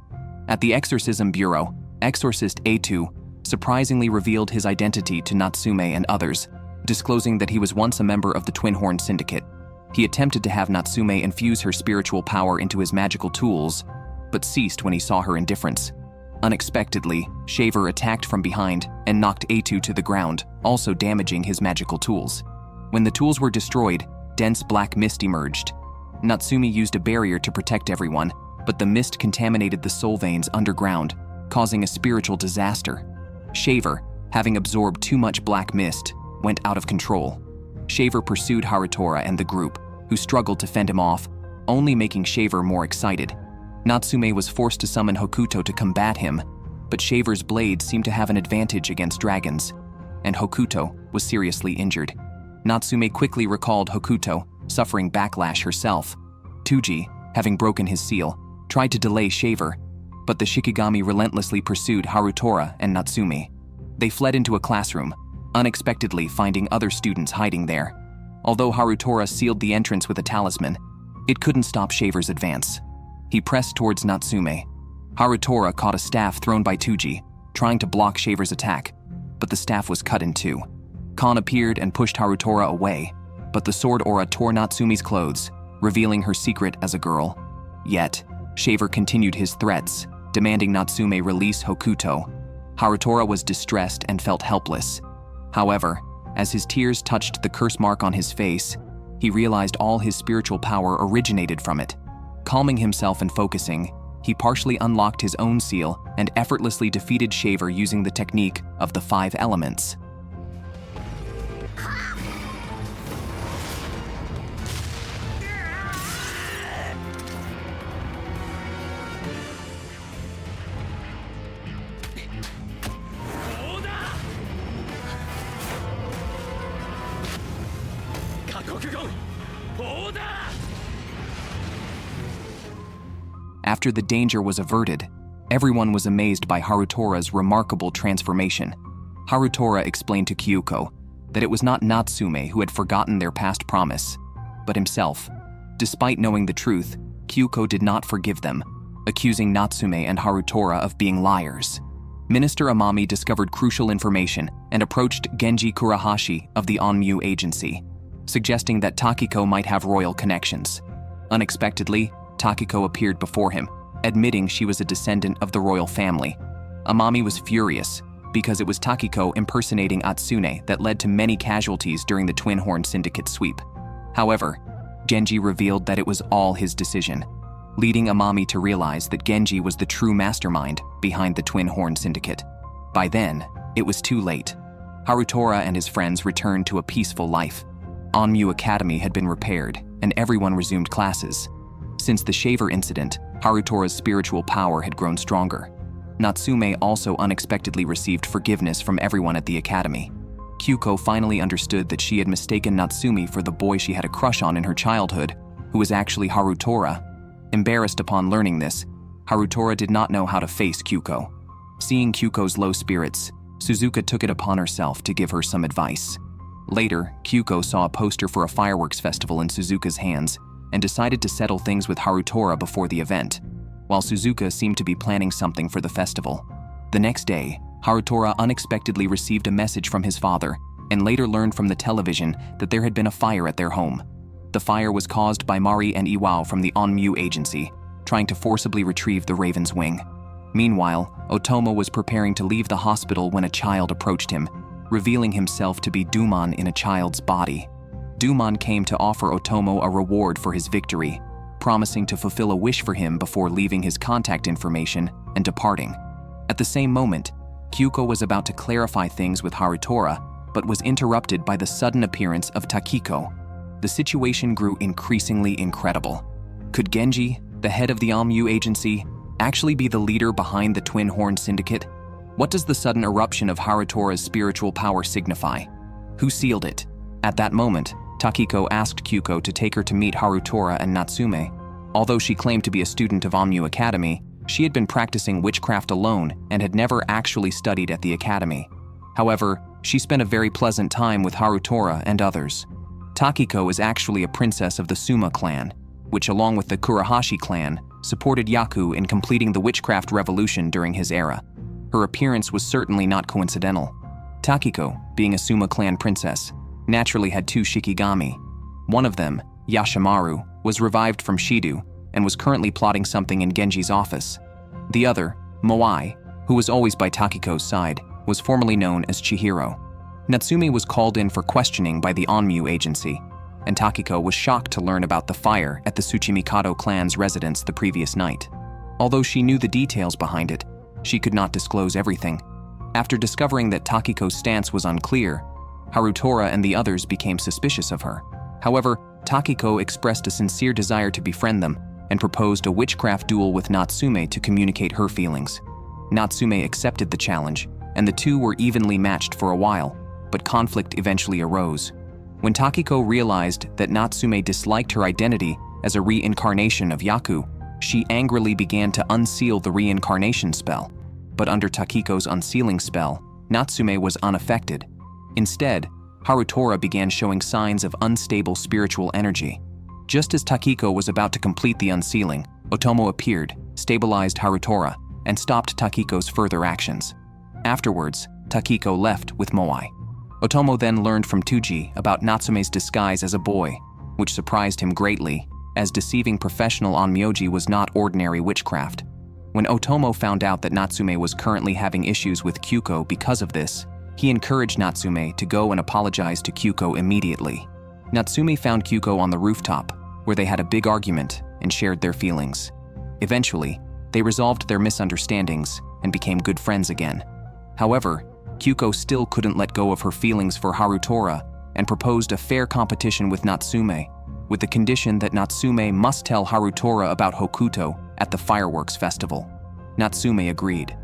At the Exorcism Bureau, Exorcist A2 surprisingly revealed his identity to Natsume and others, disclosing that he was once a member of the Twin Horn Syndicate. He attempted to have Natsume infuse her spiritual power into his magical tools, but ceased when he saw her indifference. Unexpectedly, Shaver attacked from behind and knocked A2 to the ground, also damaging his magical tools. When the tools were destroyed, dense black mist emerged. Natsume used a barrier to protect everyone, but the mist contaminated the soul veins underground, causing a spiritual disaster. Shaver, having absorbed too much black mist, went out of control. Shaver pursued Harutura and the group, who struggled to fend him off, only making Shaver more excited. Natsume was forced to summon Hokuto to combat him, but Shaver's blade seemed to have an advantage against dragons, and Hokuto was seriously injured. Natsume quickly recalled Hokuto, suffering backlash herself. Tuji, having broken his seal, tried to delay Shaver, but the Shikigami relentlessly pursued Harutura and Natsume. They fled into a classroom, unexpectedly finding other students hiding there. Although Harutura sealed the entrance with a talisman, it couldn't stop Shaver's advance. He pressed towards Natsume. Harutura caught a staff thrown by Tuji, trying to block Shaver's attack, but the staff was cut in two. Kan appeared and pushed Harutura away, but the sword aura tore Natsume's clothes, revealing her secret as a girl. Yet, Shaver continued his threats, demanding Natsume release Hokuto. Harutura was distressed and felt helpless. However, as his tears touched the curse mark on his face, he realized all his spiritual power originated from it. Calming himself and focusing, he partially unlocked his own seal and effortlessly defeated Shaver using the technique of the 5 elements. After the danger was averted, everyone was amazed by Harutura's remarkable transformation. Harutura explained to Kyuko that it was not Natsume who had forgotten their past promise, but himself. Despite knowing the truth, Kyuko did not forgive them, accusing Natsume and Harutura of being liars. Minister Amami discovered crucial information and approached Genji Kurahashi of the Onmyo agency, suggesting that Takiko might have royal connections. Unexpectedly, Takiko appeared before him, admitting she was a descendant of the royal family. Amami was furious because it was Takiko impersonating Atsune that led to many casualties during the Twin Horn Syndicate sweep. However, Genji revealed that it was all his decision, leading Amami to realize that Genji was the true mastermind behind the Twin Horn Syndicate. By then, it was too late. Harutura and his friends returned to a peaceful life. Onmyo Academy had been repaired, and everyone resumed classes. Since the shaver incident, Harutura's spiritual power had grown stronger. Natsume also unexpectedly received forgiveness from everyone at the academy. Kyuko finally understood that she had mistaken Natsume for the boy she had a crush on in her childhood, who was actually Harutura. Embarrassed upon learning this, Harutura did not know how to face Kyuko. Seeing Kyuko's low spirits, Suzuka took it upon herself to give her some advice. Later, Kyuko saw a poster for a fireworks festival in Suzuka's hands and decided to settle things with Harutura before the event, while Suzuka seemed to be planning something for the festival. The next day, Harutura unexpectedly received a message from his father and later learned from the television that there had been a fire at their home. The fire was caused by Mari and Iwao from the Onmyo agency, trying to forcibly retrieve the Raven's wing. Meanwhile, Otomo was preparing to leave the hospital when a child approached him, revealing himself to be Dumon in a child's body. Dumon came to offer Otomo a reward for his victory, promising to fulfill a wish for him before leaving his contact information and departing. At the same moment, Kyuko was about to clarify things with Harutura, but was interrupted by the sudden appearance of Takiko. The situation grew increasingly incredible. Could Genji, the head of the Onmyo agency, actually be the leader behind the Twin Horn Syndicate? What does the sudden eruption of Harutura's spiritual power signify? Who sealed it? At that moment, Takiko asked Kyuko to take her to meet Harutura and Natsume. Although she claimed to be a student of Onmyo Academy, she had been practicing witchcraft alone and had never actually studied at the academy. However, she spent a very pleasant time with Harutura and others. Takiko is actually a princess of the Suma clan, which along with the Kurahashi clan, supported Yaku in completing the witchcraft revolution during his era. Her appearance was certainly not coincidental. Takiko, being a Suma clan princess, naturally had two Shikigami. One of them, Yashimaru, was revived from Shidu and was currently plotting something in Genji's office. The other, Moai, who was always by Takiko's side, was formerly known as Chihiro. Natsume was called in for questioning by the Onmyo agency, and Takiko was shocked to learn about the fire at the Tsuchimikado clan's residence the previous night. Although she knew the details behind it, she could not disclose everything. After discovering that Takiko's stance was unclear, Harutura and the others became suspicious of her. However, Takiko expressed a sincere desire to befriend them and proposed a witchcraft duel with Natsume to communicate her feelings. Natsume accepted the challenge, and the two were evenly matched for a while, but conflict eventually arose. When Takiko realized that Natsume disliked her identity as a reincarnation of Yaku, she angrily began to unseal the reincarnation spell. But under Takiko's unsealing spell, Natsume was unaffected. Instead, Harutura began showing signs of unstable spiritual energy. Just as Takiko was about to complete the unsealing, Otomo appeared, stabilized Harutura, and stopped Takiko's further actions. Afterwards, Takiko left with Moai. Otomo then learned from Tuji about Natsume's disguise as a boy, which surprised him greatly, as deceiving professional onmyoji was not ordinary witchcraft. When Otomo found out that Natsume was currently having issues with Kyuko because of this, he encouraged Natsume to go and apologize to Kyuko immediately. Natsume found Kyuko on the rooftop, where they had a big argument and shared their feelings. Eventually, they resolved their misunderstandings and became good friends again. However, Kyuko still couldn't let go of her feelings for Harutura and proposed a fair competition with Natsume, with the condition that Natsume must tell Harutura about Hokuto at the fireworks festival. Natsume agreed.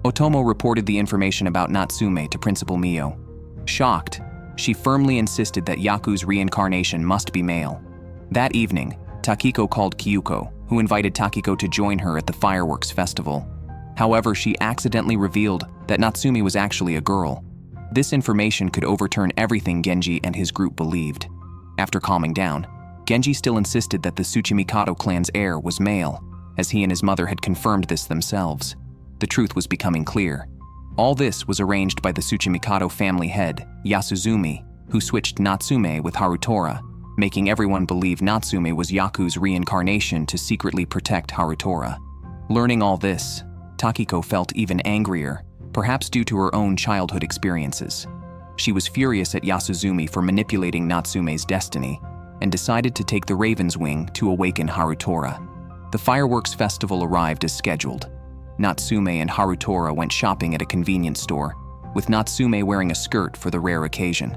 Otomo reported the information about Natsume to Principal Mio. Shocked, she firmly insisted that Yaku's reincarnation must be male. That evening, Takiko called Kyuko, who invited Takiko to join her at the fireworks festival. However, she accidentally revealed that Natsume was actually a girl. This information could overturn everything Genji and his group believed. After calming down, Genji still insisted that the Tsuchimikado clan's heir was male, as he and his mother had confirmed this themselves. The truth was becoming clear. All this was arranged by the Tsuchimikado family head, Yasuzumi, who switched Natsume with Harutora, making everyone believe Natsume was Yaku's reincarnation to secretly protect Harutora. Learning all this, Takiko felt even angrier, perhaps due to her own childhood experiences. She was furious at Yasuzumi for manipulating Natsume's destiny, and decided to take the Raven's Wing to awaken Harutora. The fireworks festival arrived as scheduled. Natsume and Harutora went shopping at a convenience store, with Natsume wearing a skirt for the rare occasion.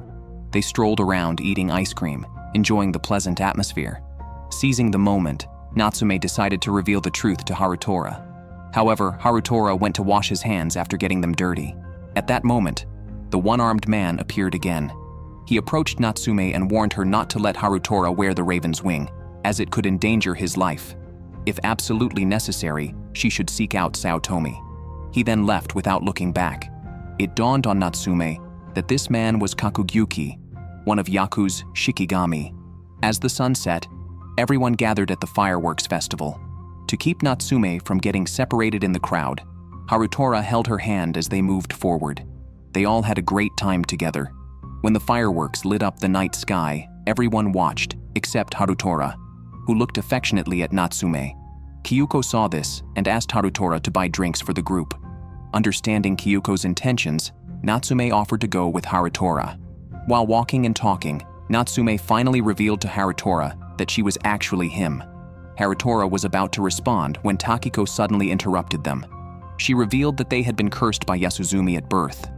They strolled around eating ice cream, enjoying the pleasant atmosphere. Seizing the moment, Natsume decided to reveal the truth to Harutora. However, Harutora went to wash his hands after getting them dirty. At that moment, the one-armed man appeared again. He approached Natsume and warned her not to let Harutora wear the Raven's Wing, as it could endanger his life. If absolutely necessary, she should seek out Saotomi. He then left without looking back. It dawned on Natsume that this man was Kakugyuki, one of Yaku's Shikigami. As the sun set, everyone gathered at the fireworks festival. To keep Natsume from getting separated in the crowd, Harutora held her hand as they moved forward. They all had a great time together. When the fireworks lit up the night sky, everyone watched, except Harutora, who looked affectionately at Natsume. Kyuko saw this and asked Harutora to buy drinks for the group. Understanding Kyuko's intentions, Natsume offered to go with Harutora. While walking and talking, Natsume finally revealed to Harutora that she was actually him. Harutora was about to respond when Takiko suddenly interrupted them. She revealed that they had been cursed by Yasuzumi at birth.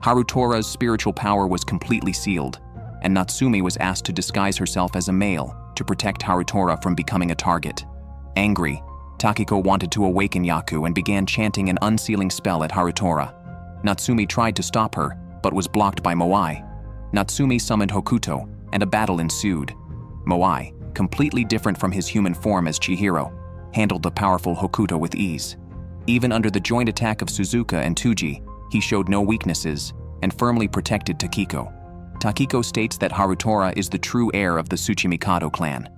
Harutora's spiritual power was completely sealed, and Natsume was asked to disguise herself as a male to protect Harutora from becoming a target. Angry, Takiko wanted to awaken Yaku and began chanting an unsealing spell at Harutora. Natsume tried to stop her, but was blocked by Moai. Natsume summoned Hokuto, and a battle ensued. Moai, completely different from his human form as Chihiro, handled the powerful Hokuto with ease. Even under the joint attack of Suzuka and Tuji, he showed no weaknesses and firmly protected Takiko. Takiko states that Harutora is the true heir of the Tsuchimikado clan,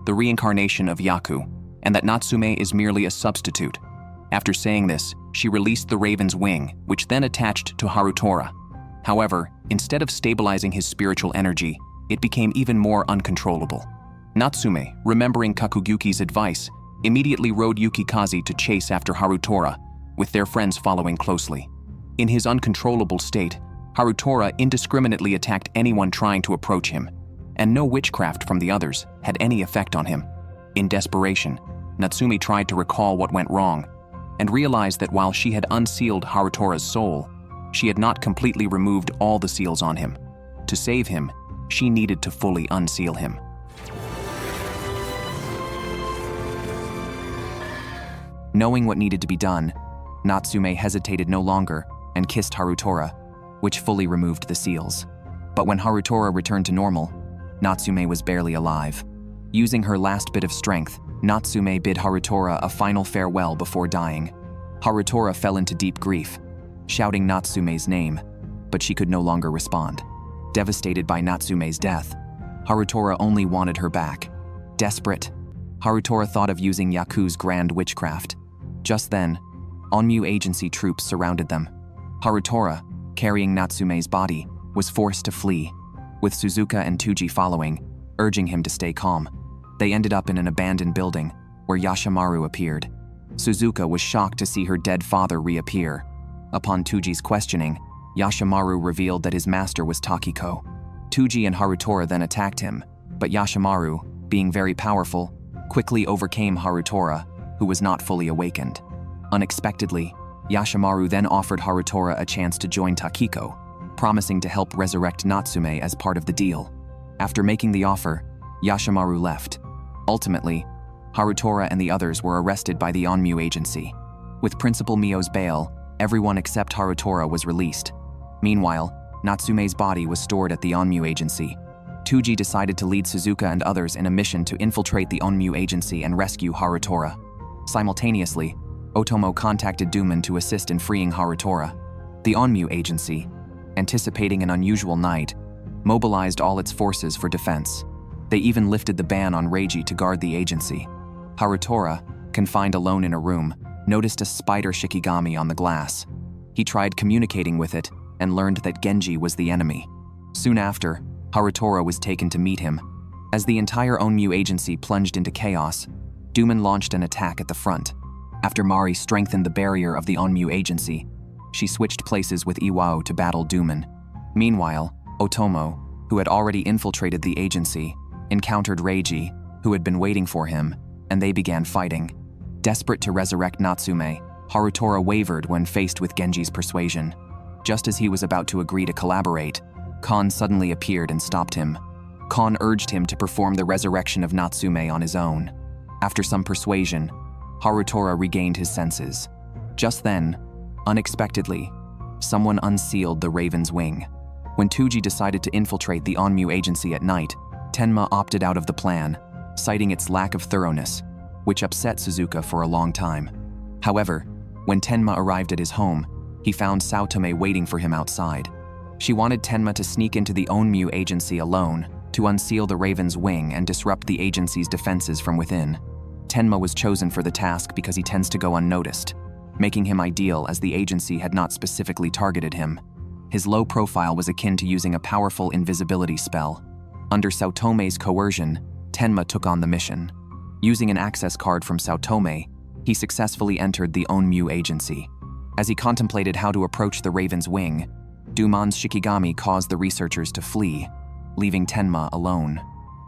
the reincarnation of Yaku, and that Natsume is merely a substitute. After saying this, she released the Raven's Wing, which then attached to Harutora. However, instead of stabilizing his spiritual energy, it became even more uncontrollable. Natsume, remembering Kakugyuki's advice, immediately rode Yukikaze to chase after Harutora, with their friends following closely. In his uncontrollable state, Harutora indiscriminately attacked anyone trying to approach him, and no witchcraft from the others had any effect on him. In desperation, Natsume tried to recall what went wrong, and realized that while she had unsealed Harutora's soul, she had not completely removed all the seals on him. To save him, she needed to fully unseal him. Knowing what needed to be done, Natsume hesitated no longer and kissed Harutora, which fully removed the seals. But when Harutora returned to normal, Natsume was barely alive. Using her last bit of strength, Natsume bid Harutora a final farewell before dying. Harutora fell into deep grief, shouting Natsume's name, but she could no longer respond. Devastated by Natsume's death, Harutora only wanted her back. Desperate, Harutora thought of using Yaku's grand witchcraft. Just then, Onmyo agency troops surrounded them. Harutora, carrying Natsume's body, was forced to flee, with Suzuka and Tuji following, urging him to stay calm. They ended up in an abandoned building, where Yashimaru appeared. Suzuka was shocked to see her dead father reappear. Upon Tuji's questioning, Yashimaru revealed that his master was Takiko. Tuji and Harutora then attacked him, but Yashimaru, being very powerful, quickly overcame Harutora, who was not fully awakened. Unexpectedly, Yashimaru then offered Harutora a chance to join Takiko, promising to help resurrect Natsume as part of the deal. After making the offer, Yashimaru left. Ultimately, Harutora and the others were arrested by the Onmyo agency. With Principal Mio's bail, everyone except Harutora was released. Meanwhile, Natsume's body was stored at the Onmyo agency. Tuji decided to lead Suzuka and others in a mission to infiltrate the onmyo agency and rescue Harutura. Simultaneously, Otomo contacted Duman to assist in freeing Harutura. The onmyo agency, anticipating an unusual night, mobilized all its forces for defense. They even lifted the ban on Reiji to guard the agency. Harutura, confined alone in a room, noticed a spider shikigami on the glass. He tried communicating with it and learned that Genji was the enemy. Soon after, Harutura was taken to meet him. As the entire onmyo agency plunged into chaos, Duman launched an attack at the front. After Mari strengthened the barrier of the onmyo agency, she switched places with Iwao to battle Duman. Meanwhile, Otomo, who had already infiltrated the agency, encountered Reiji, who had been waiting for him, and they began fighting. Desperate to resurrect Natsume, Harutura wavered when faced with Genji's persuasion. Just as he was about to agree to collaborate, Kon suddenly appeared and stopped him. Kon urged him to perform the resurrection of Natsume on his own. After some persuasion, Harutura regained his senses. Just then, unexpectedly, someone unsealed the Raven's Wing. When Tuji decided to infiltrate the onmyo agency at night, Tenma opted out of the plan, citing its lack of thoroughness, which upset Suzuka for a long time. However, when Tenma arrived at his home, he found Saotome waiting for him outside. She wanted Tenma to sneak into the onmyo agency alone, to unseal the Raven's Wing and disrupt the agency's defenses from within. Tenma was chosen for the task because he tends to go unnoticed, making him ideal as the agency had not specifically targeted him. His low profile was akin to using a powerful invisibility spell. Under Saotome's coercion, Tenma took on the mission. Using an access card from Saotome, he successfully entered the onmyo agency. As he contemplated how to approach the Raven's Wing, Duman's Shikigami caused the researchers to flee, leaving Tenma alone.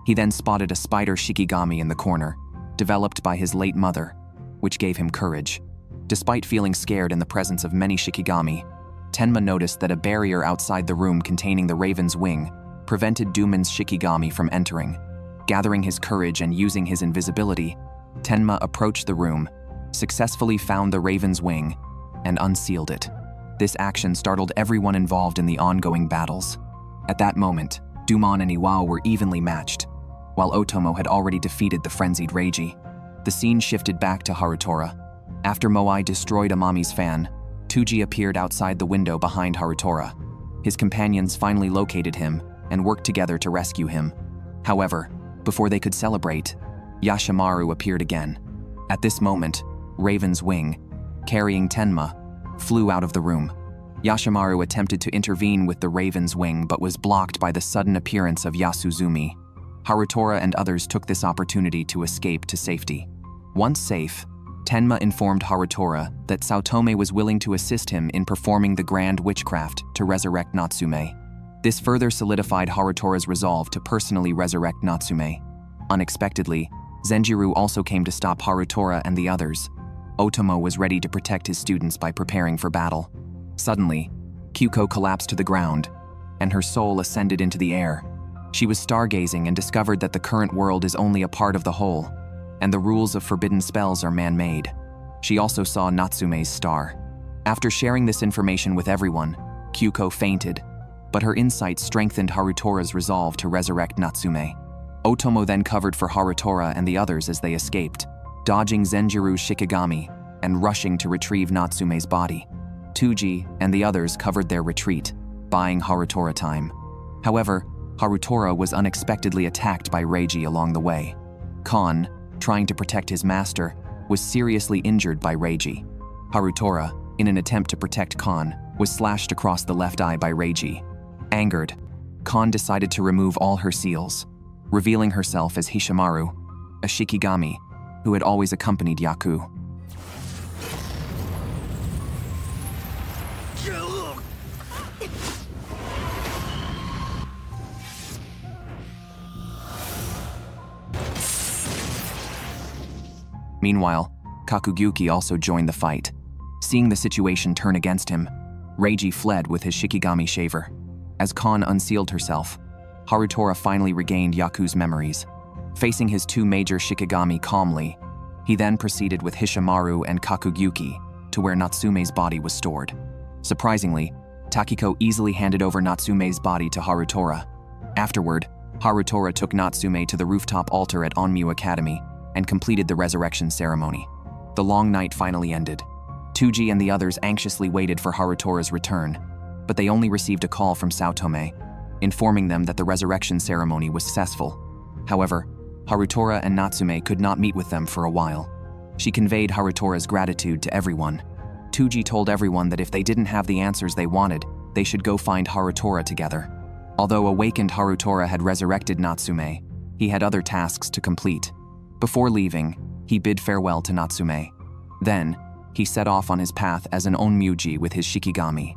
He then spotted a spider Shikigami in the corner, developed by his late mother, which gave him courage. Despite feeling scared in the presence of many Shikigami, Tenma noticed that a barrier outside the room containing the Raven's Wing prevented Duman's Shikigami from entering. Gathering his courage and using his invisibility, Tenma approached the room, successfully found the Raven's Wing, and unsealed it. This action startled everyone involved in the ongoing battles. At that moment, Duman and Iwao were evenly matched, while Otomo had already defeated the frenzied Reiji. The scene shifted back to Harutura. After Moai destroyed Amami's fan, Tuji appeared outside the window behind Harutura. His companions finally located him and worked together to rescue him. However, before they could celebrate, Yashimaru appeared again. At this moment, Raven's Wing, carrying Tenma, flew out of the room. Yashimaru attempted to intervene with the Raven's Wing but was blocked by the sudden appearance of Yasuzumi. Harutura and others took this opportunity to escape to safety. Once safe, Tenma informed Harutura that Saotome was willing to assist him in performing the grand witchcraft to resurrect Natsume. This further solidified Harutura's resolve to personally resurrect Natsume. Unexpectedly, Zenjiro also came to stop Harutura and the others. Otomo was ready to protect his students by preparing for battle. Suddenly, Kyuko collapsed to the ground, and her soul ascended into the air. She was stargazing and discovered that the current world is only a part of the whole, and the rules of forbidden spells are man-made. She also saw Natsume's star. After sharing this information with everyone, Kyuko fainted, but her insight strengthened Harutura's resolve to resurrect Natsume. Otomo then covered for Harutura and the others as they escaped, dodging Zenjiru's Shikigami and rushing to retrieve Natsume's body. Tuji and the others covered their retreat, buying Harutura time. However, Harutura was unexpectedly attacked by Reiji along the way. Kon, trying to protect his master, was seriously injured by Reiji. Harutura, in an attempt to protect Kon, was slashed across the left eye by Reiji. Angered, Kon decided to remove all her seals, revealing herself as Hishimaru, a Shikigami who had always accompanied Yaku. Meanwhile, Kakugyuki also joined the fight. Seeing the situation turn against him, Reiji fled with his Shikigami shaver. As Kon unsealed herself, Harutura finally regained Yaku's memories. Facing his two major Shikigami calmly, he then proceeded with Hishimaru and Kakugyuki to where Natsume's body was stored. Surprisingly, Takiko easily handed over Natsume's body to Harutura. Afterward, Harutura took Natsume to the rooftop altar at Onmyo Academy and completed the resurrection ceremony. The long night finally ended. Tuji and the others anxiously waited for Harutura's return, but they only received a call from Saotome, informing them that the resurrection ceremony was successful. However, Harutura and Natsume could not meet with them for a while. She conveyed Harutura's gratitude to everyone. Tuji told everyone that if they didn't have the answers they wanted, they should go find Harutura together. Although awakened Harutura had resurrected Natsume, he had other tasks to complete. Before leaving, he bid farewell to Natsume. Then, he set off on his path as an onmyoji with his shikigami.